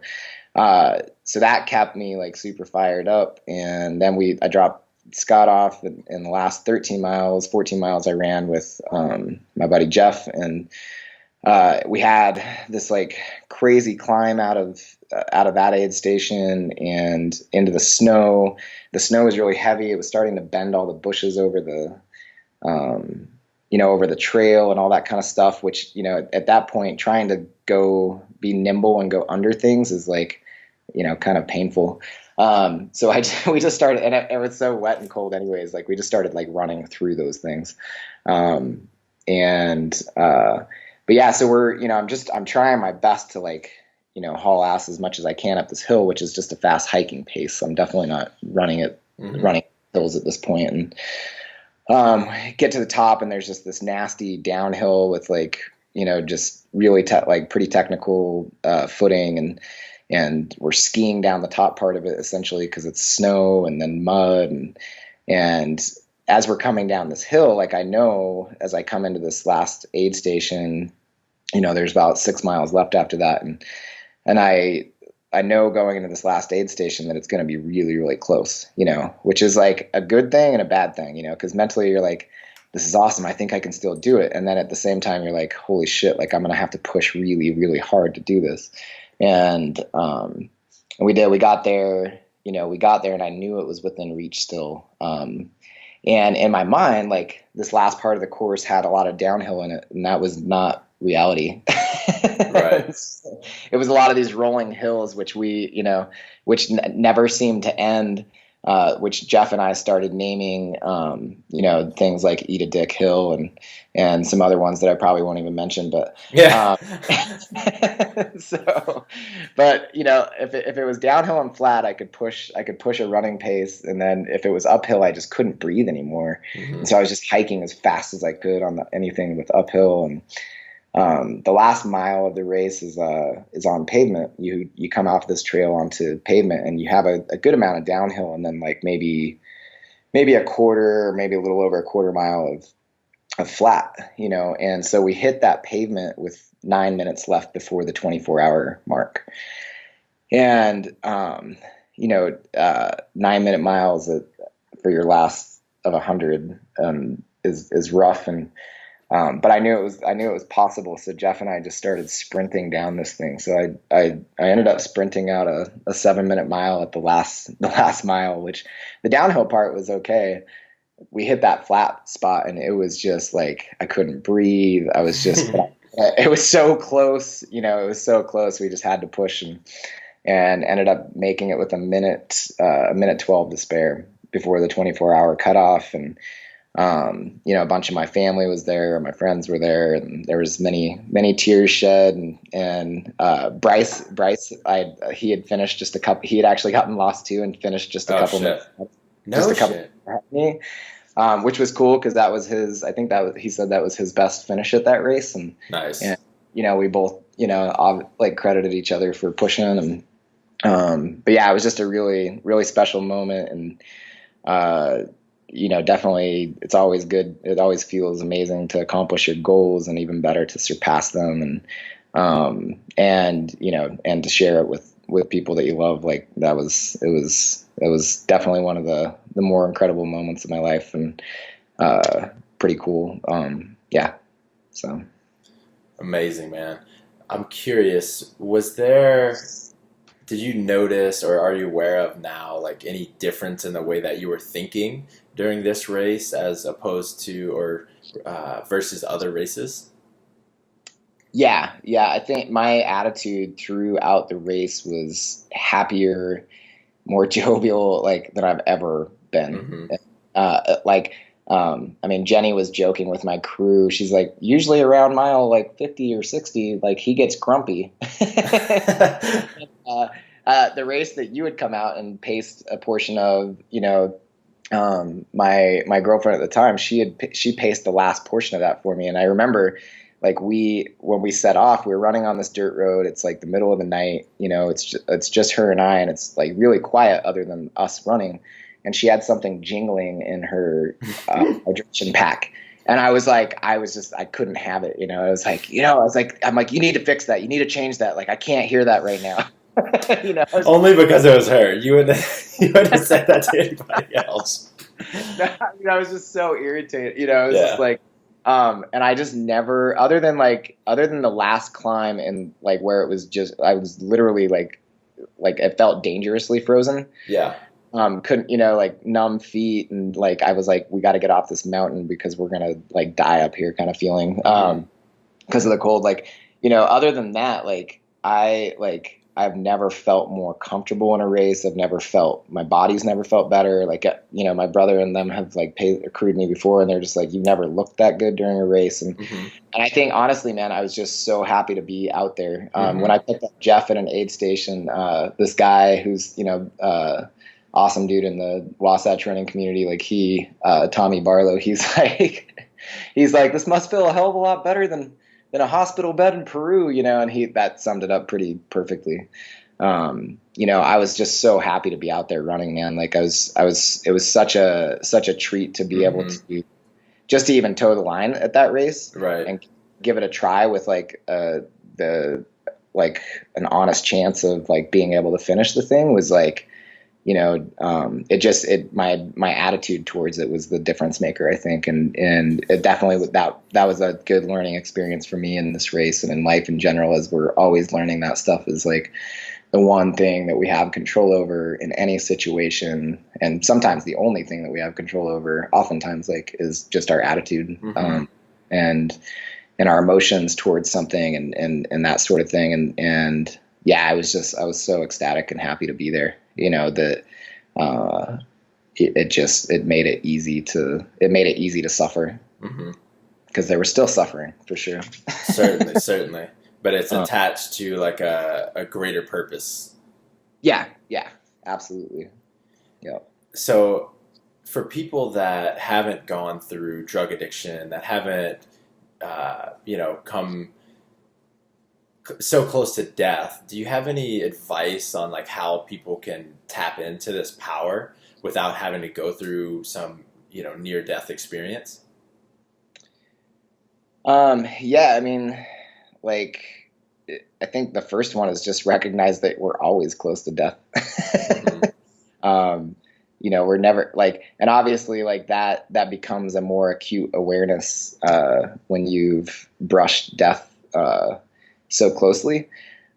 that kept me like super fired up. And then I dropped Scott off in the last 14 miles I ran with, my buddy Jeff. And, we had this like crazy climb out of that aid station and into the snow. The snow was really heavy. It was starting to bend all the bushes over over the trail and all that kind of stuff, which, at that point, trying to go be nimble and go under things is like, kind of painful. So we just started, and it was so wet and cold anyways, like we just started like running through those things. but yeah, so I'm trying my best to like, haul ass as much as I can up this hill, which is just a fast hiking pace. So I'm definitely not Hmm. running hills at this point. And get to the top, and there's just this nasty downhill with like, just really like pretty technical footing, and we're skiing down the top part of it essentially because it's snow and then mud, and as we're coming down this hill, like I know as I come into this last aid station, there's about 6 miles left after that, and I know going into this last aid station that it's going to be really, really close, which is like a good thing and a bad thing, because mentally you're like, this is awesome. I think I can still do it. And then at the same time, you're like, holy shit, like I'm going to have to push really, really hard to do this. And we did. We got there and I knew it was within reach still. And in my mind, like this last part of the course had a lot of downhill in it, and that was not reality. Right. It was a lot of these rolling hills, which which never seemed to end. Which Jeff and I started naming, things like Eat a Dick Hill and some other ones that I probably won't even mention. But Yeah. so, but if it was downhill and flat, I could push a running pace, and then if it was uphill, I just couldn't breathe anymore. Hmm. And so I was just hiking as fast as I could on anything with uphill. And the last mile of the race is on pavement. You come off this trail onto pavement, and you have a good amount of downhill, and then like maybe a quarter, or maybe a little over a quarter mile of flat, And so we hit that pavement with 9 minutes left before the 24-hour mark, and 9-minute miles for your last of 100 is rough. And but I knew it was possible. So Jeff and I just started sprinting down this thing. So I ended up sprinting out a 7-minute mile at the last mile, which the downhill part was okay. We hit that flat spot and it was just like, I couldn't breathe. I was just, it was so close, it was so close. We just had to push and ended up making it with a minute 12 to spare before the 24-hour cutoff. And a bunch of my family was there, my friends were there, and there was many tears shed. And Bryce, he had finished just a couple. He had actually gotten lost too, and finished just a Oh couple shit. minutes, No shit. ahead of me, which was cool because that was his. I think he said that was his best finish at that race, and Nice. we both like credited each other for pushing. And but yeah, it was just a really, really special moment. And definitely it's always good. It always feels amazing to accomplish your goals, and even better to surpass them. And to share it with people that you love. Like it was definitely one of the more incredible moments of my life, and pretty cool. Yeah. So. Amazing, man. I'm curious, did you notice or are you aware of now like any difference in the way that you were thinking during this race as opposed to or versus other races? Yeah. I think my attitude throughout the race was happier, more jovial, like than I've ever Hmm. been. I mean, Jenny was joking with my crew. She's like, usually around mile like 50 or 60, like he gets grumpy. The race that you had come out and paced a portion of, my girlfriend at the time, she paced the last portion of that for me. And I remember like when we set off, we were running on this dirt road. It's like the middle of the night, it's just her and I, and it's like really quiet other than us running. And she had something jingling in her hydration pack. And I couldn't have it. I'm like, you need to fix that. You need to change that. Like, I can't hear that right now. Only because it was her. You wouldn't have said that to anybody else. I was just so irritated. It was just Yeah. like, and I just never, other than the last climb and like where it was just, I was literally like it felt dangerously frozen. Yeah. Couldn't, like numb feet, and like I was like, we got to get off this mountain because we're gonna like die up here, kind of feeling, because of the cold. Like, other than that, like I I've never felt more comfortable in a race. My body's never felt better. Like, my brother and them have like accrued me before, and they're just like, you've never looked that good during a race. And I think honestly, man, I was just so happy to be out there. When I picked up Jeff at an aid station, this guy who's, awesome dude in the Wasatch running community, like Tommy Barlow, he's like, this must feel a hell of a lot better than a hospital bed in Peru, and that summed it up pretty perfectly. I was just so happy to be out there running, man. Like it was such a treat to be able to just to even toe the line at that race, right, and give it a try with like an honest chance of like being able to finish the thing was like, my attitude towards it was the difference maker, I think. And it definitely, that was a good learning experience for me in this race and in life in general, as we're always learning that stuff is like the one thing that we have control over in any situation. And sometimes the only thing that we have control over oftentimes like is just our attitude, and our emotions towards something and that sort of thing. And yeah, I was so ecstatic and happy to be there. That it made it easy to suffer, because they were still suffering for sure. certainly, but it's attached to like a greater purpose. Yeah, absolutely. Yeah. So for people that haven't gone through drug addiction, that haven't come so close to death, do you have any advice on like how people can tap into this power without having to go through some near death experience? Yeah, I mean, like, I think the first one is just recognize that we're always close to death. We're never like, and obviously like that becomes a more acute awareness when you've brushed death so closely.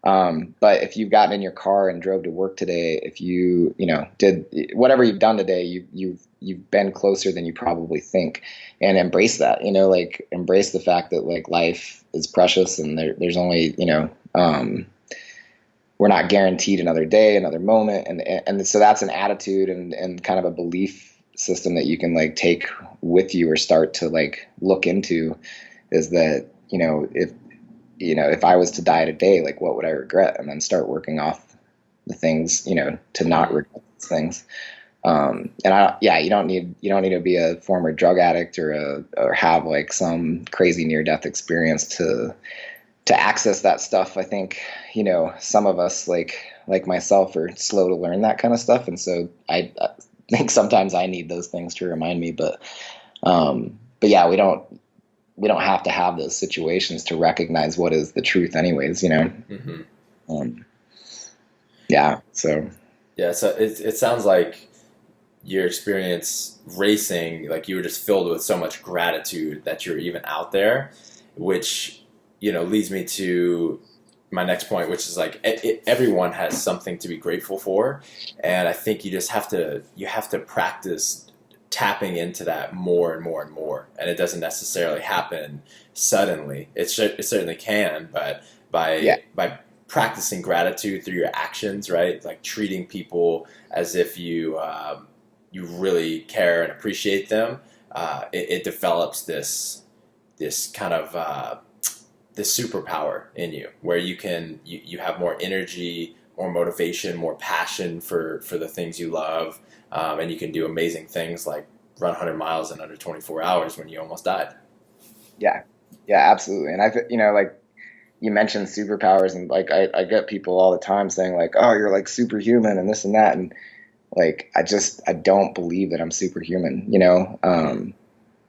But if you've gotten in your car and drove to work today, if you did whatever you've done today, you've been closer than you probably think, and embrace that. Like embrace the fact that like life is precious, and there's only we're not guaranteed another day, another moment, and so that's an attitude and kind of a belief system that you can like take with you or start to like look into, is that if I was to die today, like what would I regret? And then start working off the things, to not regret those things. You don't need to be a former drug addict or have like some crazy near death experience to access that stuff. I think, some of us like myself are slow to learn that kind of stuff. And so I think sometimes I need those things to remind me, but yeah, we don't have to have those situations to recognize what is the truth anyways, yeah. So it sounds like your experience racing, like you were just filled with so much gratitude that you're even out there, which, leads me to my next point, which is like everyone has something to be grateful for. And I think you have to practice tapping into that more and more and more. And it doesn't necessarily happen suddenly. It certainly can, but by practicing gratitude through your actions, right? Like treating people as if you really care and appreciate them. It develops this kind of this superpower in you, where you have more energy, more motivation, more passion for the things you love. And you can do amazing things like run 100 miles in under 24 hours when you almost died. Yeah, absolutely. And like you mentioned superpowers, and like I get people all the time saying like, oh, you're like superhuman and this and that. And like, I don't believe that I'm superhuman.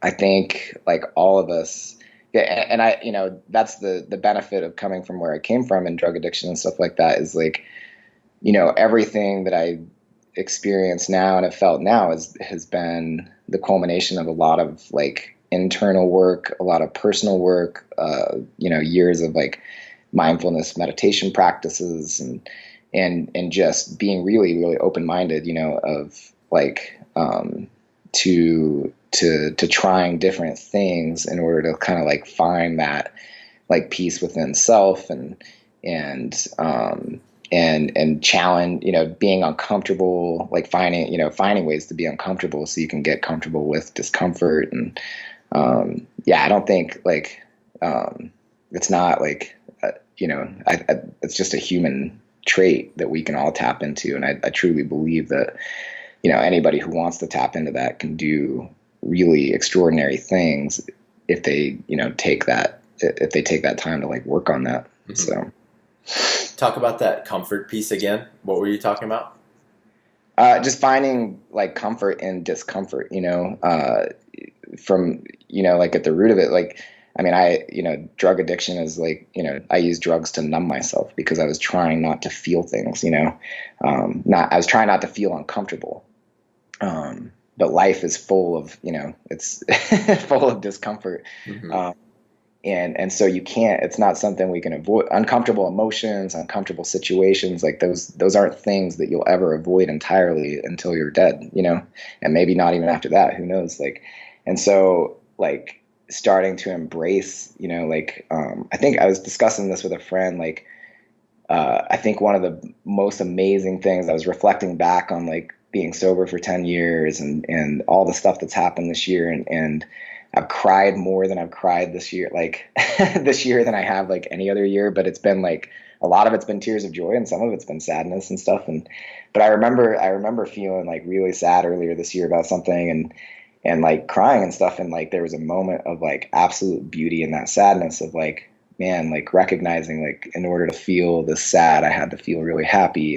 I think like all of us, and that's the benefit of coming from where I came from in drug addiction and stuff like that, is like, everything that I experience now and have felt now has been the culmination of a lot of like internal work, a lot of personal work, years of like mindfulness meditation practices and just being really, really open-minded, of like, to trying different things in order to kind of like find that like peace within self and and challenge, being uncomfortable, like finding ways to be uncomfortable so you can get comfortable with discomfort. And I don't think like it's not like it's just a human trait that we can all tap into. And I truly believe that anybody who wants to tap into that can do really extraordinary things if they take that time to like work on that. Mm-hmm. So talk about that comfort piece again. What were you talking about? Just finding like comfort in discomfort, from, like at the root of it. Like, I mean, drug addiction is like, I use drugs to numb myself because I was trying not to feel things, I was trying not to feel uncomfortable. But life is full of, it's full of discomfort. Mm-hmm. And so it's not something we can avoid. Uncomfortable emotions, uncomfortable situations, like those aren't things that you'll ever avoid entirely until you're dead, and maybe not even after that, who knows? Like, and so like starting to embrace, I think I was discussing this with a friend, like, I think one of the most amazing things, I was reflecting back on like being sober for 10 years and all the stuff that's happened this year. And I've cried more than I've cried this year, like this year than I have like any other year. But it's been like, a lot of it's been tears of joy and some of it's been sadness and stuff. But I remember feeling like really sad earlier this year about something and like crying and stuff. And like, there was a moment of like absolute beauty in that sadness of like, man, like recognizing like in order to feel this sad, I had to feel really happy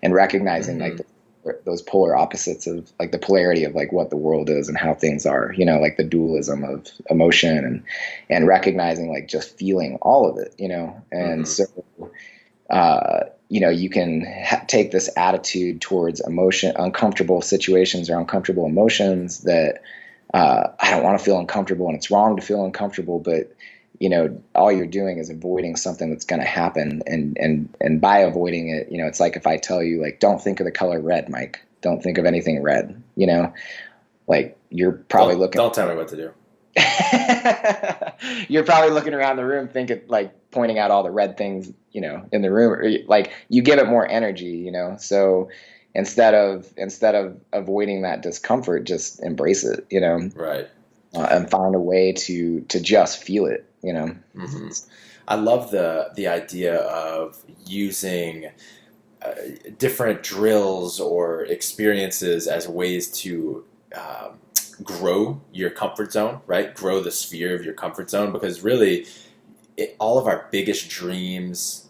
and recognizing mm-hmm. like those polar opposites of like the polarity of like what the world is and how things are, like the dualism of emotion and recognizing like just feeling all of it, and mm-hmm. so, you can take this attitude towards uncomfortable situations or uncomfortable emotions that I don't want to feel uncomfortable and it's wrong to feel uncomfortable, but all you're doing is avoiding something that's going to happen. And by avoiding it, it's like if I tell you, like, don't think of the color red, Mike, don't think of anything red, like you're probably don't tell me what to do. You're probably looking around the room, thinking like pointing out all the red things, in the room, or, like you give it more energy, so instead of avoiding that discomfort, just embrace it, Right. And find a way to just feel it, Mm-hmm. I love the idea of using different drills or experiences as ways to grow your comfort zone, right? Grow the sphere of your comfort zone, because really all of our biggest dreams,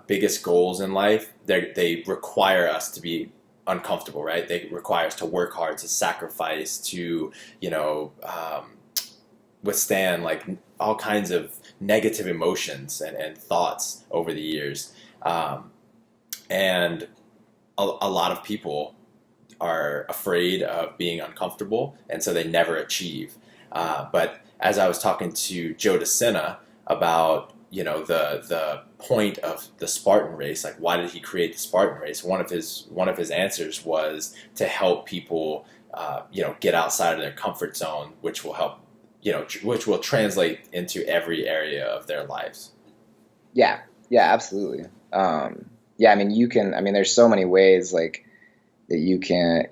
biggest goals in life, they require us to be uncomfortable, right? They require us to work hard, to sacrifice, to, withstand like all kinds of negative emotions and thoughts over the years. And a lot of people are afraid of being uncomfortable, and so they never achieve. But as I was talking to Joe DeSena about, the point of the Spartan race, like why did he create the Spartan race? One of his answers was to help people, get outside of their comfort zone, which will help, which will translate into every area of their lives. Yeah, absolutely. I mean, there's so many ways like that you can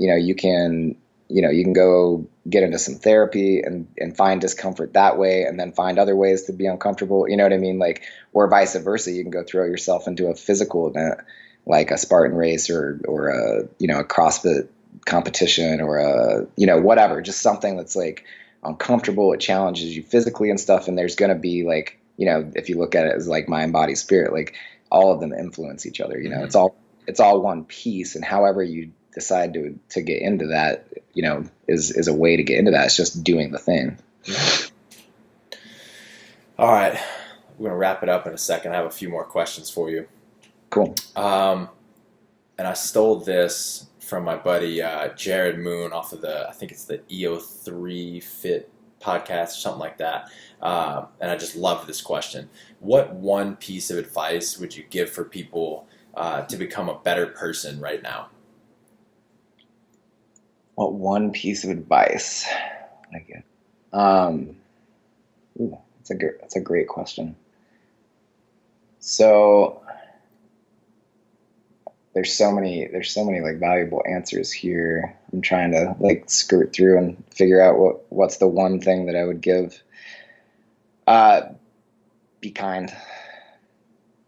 go get into some therapy and find discomfort that way, and then find other ways to be uncomfortable. You know what I mean? Like, or vice versa. You can go throw yourself into a physical event like a Spartan race or a, a CrossFit competition or a, whatever, just something that's like uncomfortable. It challenges you physically and stuff. And there's going to be like, if you look at it as like mind, body, spirit, like all of them influence each other. Mm-hmm. It's all one piece. And however you decide to get into that, is a way to get into that. It's just doing the thing. All right. We're going to wrap it up in a second. I have a few more questions for you. Cool. And I stole this from my buddy Jared Moon off of I think it's the EO3 Fit podcast or something like that. And I just love this question. What one piece of advice would you give for people to become a better person right now? What one piece of advice? That's a great question. So there's so many like valuable answers here. I'm trying to like skirt through and figure out what's the one thing that I would give. Uh, be kind.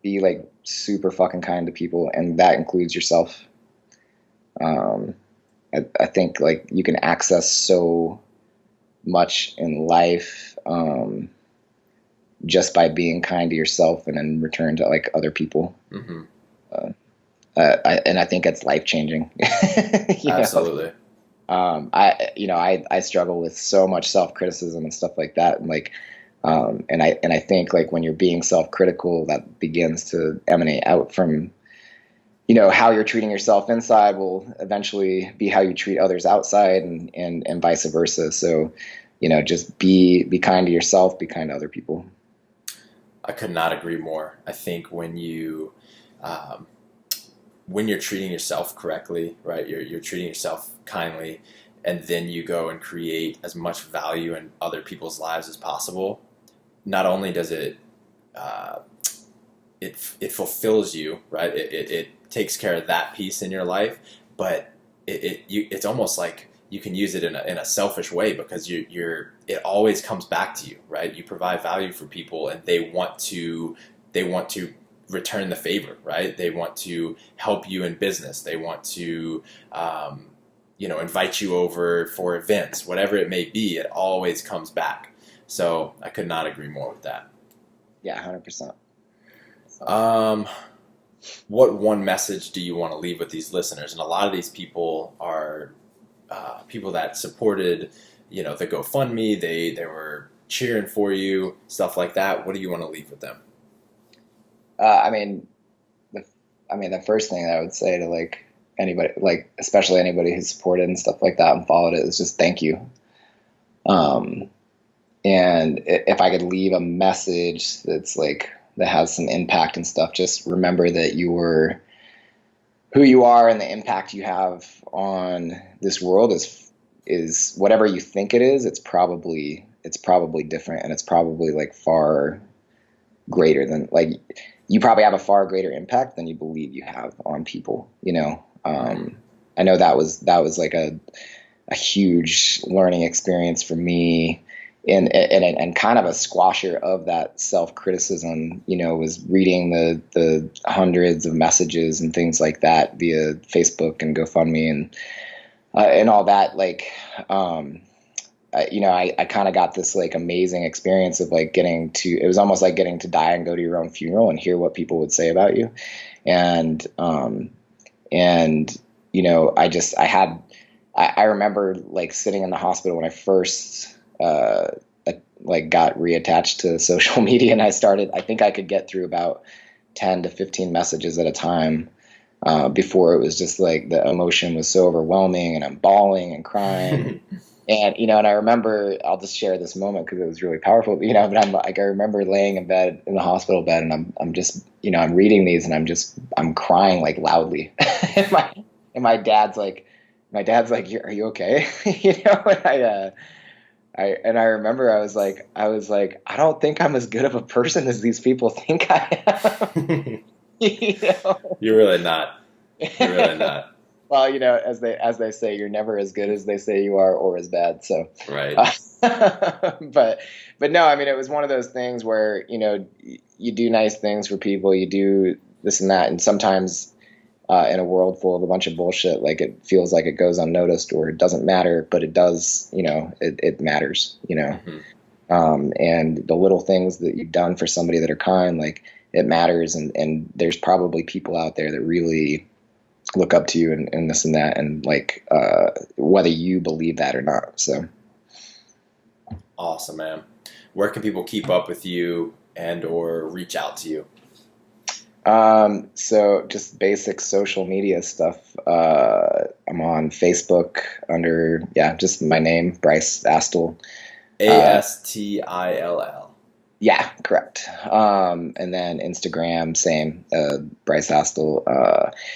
Be like super fucking kind to people, and that includes yourself. Um, I think like you can access so much in life just by being kind to yourself, and in return to like other people. Mm-hmm. Uh, and I think it's life changing. Absolutely. I struggle with so much self criticism and stuff like that, and like, and I think like when you're being self critical, that begins to emanate out from, how you're treating yourself inside will eventually be how you treat others outside, and vice versa. So, just be kind to yourself, be kind to other people. I could not agree more. I think when you're treating yourself correctly, right? You're treating yourself kindly, and then you go and create as much value in other people's lives as possible. Not only does uh, it fulfills you, right? It takes care of that piece in your life, but it's almost like you can use it in a selfish way, because it always comes back to you, right? You provide value for people, and they want to return the favor, right? They want to help you in business. They want to invite you over for events, whatever it may be. It always comes back. So I could not agree more with that. Yeah, 100%. What one message do you want to leave with these listeners? And a lot of these people are people that supported, the GoFundMe. They were cheering for you, stuff like that. What do you want to leave with them? I mean, the first thing that I would say to like anybody, like especially anybody who supported and stuff like that and followed it, is just thank you. And if I could leave a message that's like that has some impact and stuff, just remember that who you are and the impact you have on this world is whatever you think it is. It's probably different, and it's probably like far greater than like you probably have a far greater impact than you believe you have on people. I know that was like a huge learning experience for me. And kind of a squasher of that self-criticism, was reading the hundreds of messages and things like that via Facebook and GoFundMe and all that. Like, I kind of got this like amazing experience of like it was almost like getting to die and go to your own funeral and hear what people would say about you. And I remember like sitting in the hospital when I first, like got reattached to social media, and I think I could get through about 10 to 15 messages at a time, before it was just like the emotion was so overwhelming and I'm bawling and crying. And I remember, I'll just share this moment because it was really powerful, but I'm like, I remember laying in bed, in the hospital bed, and I'm just, I'm reading these, and I'm crying like loudly. and my dad's like, are you okay? And I remember I was like, I don't think I'm as good of a person as these people think I am. You're really not. You're really not. Well, as they say, you're never as good as they say you are, or as bad. So, right. But no, I mean, it was one of those things where you do nice things for people, you do this and that, and sometimes in a world full of a bunch of bullshit, like it feels like it goes unnoticed or it doesn't matter, but it does. It matters. Mm-hmm. And the little things that you've done for somebody that are kind, like it matters, and there's probably people out there that really look up to you and this and that, and like whether you believe that or not. So awesome, man. Where can people keep up with you and or reach out to you? So just basic social media stuff. I'm on Facebook under just my name, Bryce Astill. Astill. Yeah, correct. And then Instagram, same, Bryce Astill.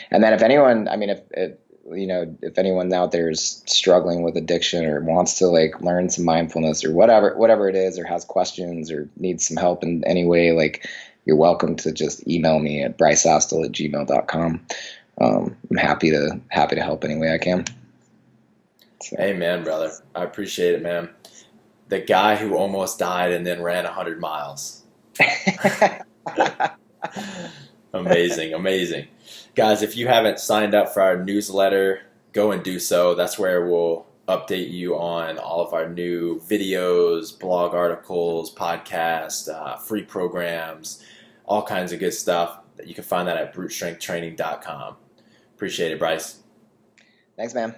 And then if anyone, I mean, if anyone out there is struggling with addiction or wants to like learn some mindfulness or whatever it is, or has questions or needs some help in any way, like you're welcome to just email me at bryceastill@gmail.com. I'm happy to help any way I can. So. Amen, brother. I appreciate it, man. The guy who almost died and then ran 100 miles. Amazing, amazing. Guys, if you haven't signed up for our newsletter, go and do so. That's where we'll update you on all of our new videos, blog articles, podcasts, free programs, all kinds of good stuff. You can find that at brutestrengthtraining.com. Appreciate it, Bryce. Thanks, man.